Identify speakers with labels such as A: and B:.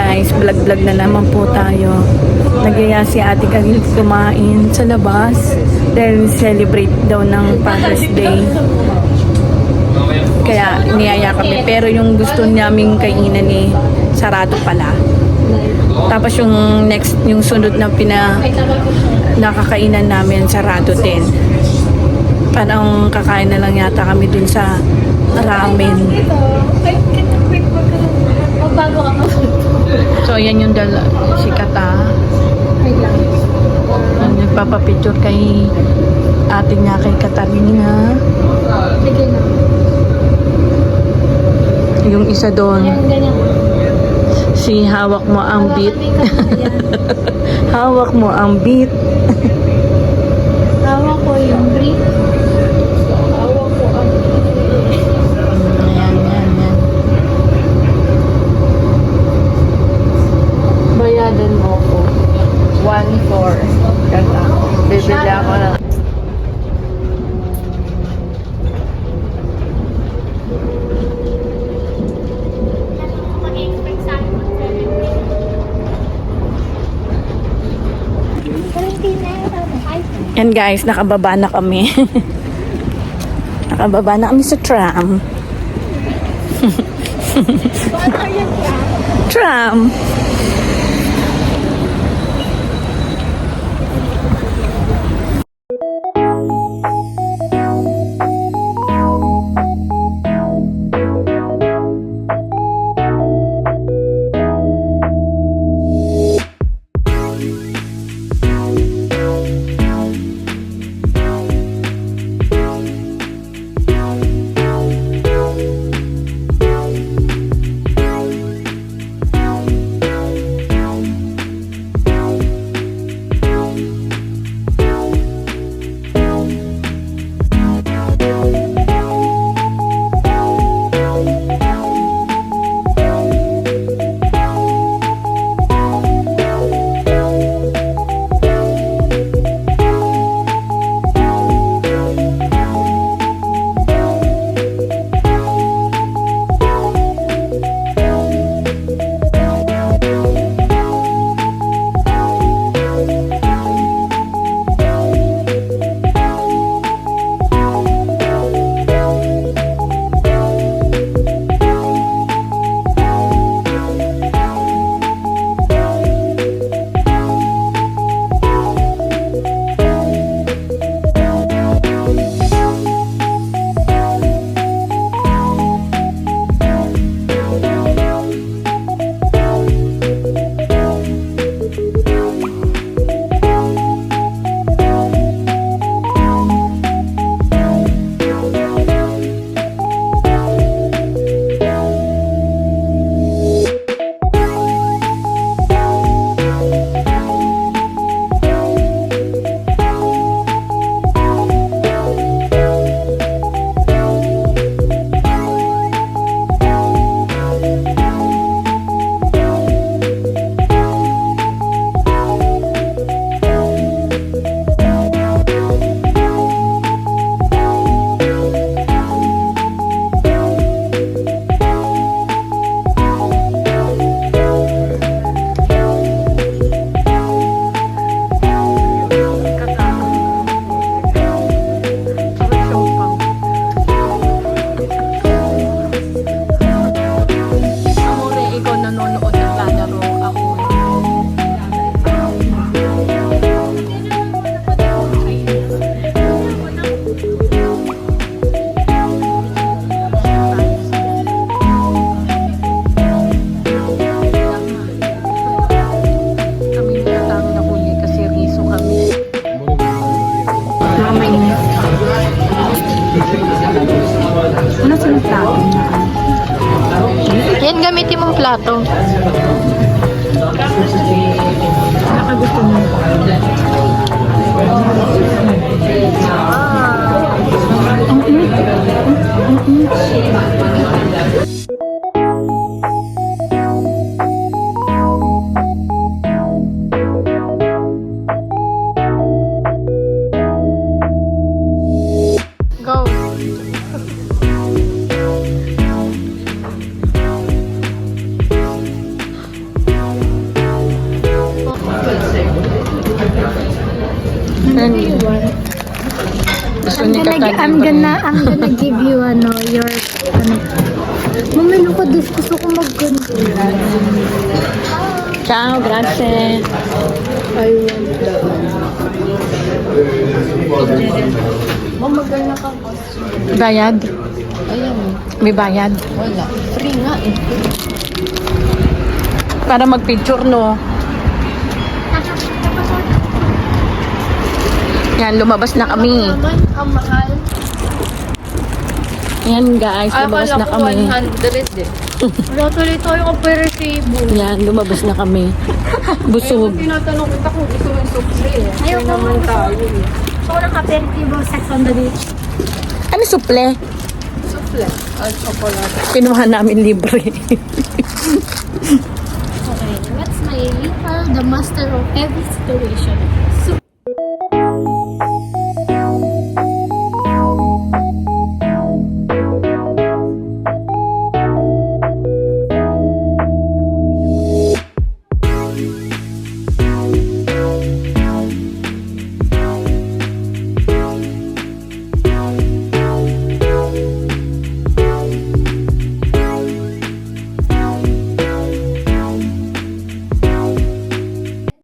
A: guys, vlog-vlog na naman po tayo. Nagyaya si Ate Kagil kumain sa labas dahil celebrate daw ng Father's Day. Kaya niyaya kami. Pero yung gusto naming kainan ni sarado pala. Tapos yung next, yung sunod na nakakainan namin sarado din. Parang kakain na lang yata kami dun sa ramen. So, yan yung si Kata. Nagpapapicture kay ate niya, kay Katarina. Yung isa doon, si hawak mo ang beat. Hawak mo ang beat.
B: Hawak ko yung brief. Hawak ko ang
A: Yan. Bayadan mo ko. 1-4. Kata. Bibili ako ng Yan guys, nakababa na kami. Nakababa na kami sa tram. Tram. Ano sa plato niya?
B: Yan, gamitin mong plato.
A: Nakagusto mo.
B: Go.
A: Gusto ni Kakalibre.
C: I'm gonna give you your Mamilo ko this, gusto ko mag-contour.
A: Ciao, grazie.
B: I want that. Mamagana ka po.
A: Bayad?
B: Ayan.
A: May bayad?
B: Wala. Free nga eh.
A: Para mag-picture, no? Yan, lumabas na kami.
B: Naman, ang mahal.
A: Yan, guys, lumabas na kami.
B: 100 eh. Wala tuloy tayo kung pwede resibo.
A: Yan, lumabas na kami. Busog.
B: Tinatanong kita kung gusto mo yung suple eh.
C: Ayaw ko
B: naman tayo eh.
C: So, ng aperitivo sex on the beach.
A: Ano suple?
B: Suple. At chocolate.
A: Kinuha namin libre.
C: Okay, what's my little, the master of every situation? So,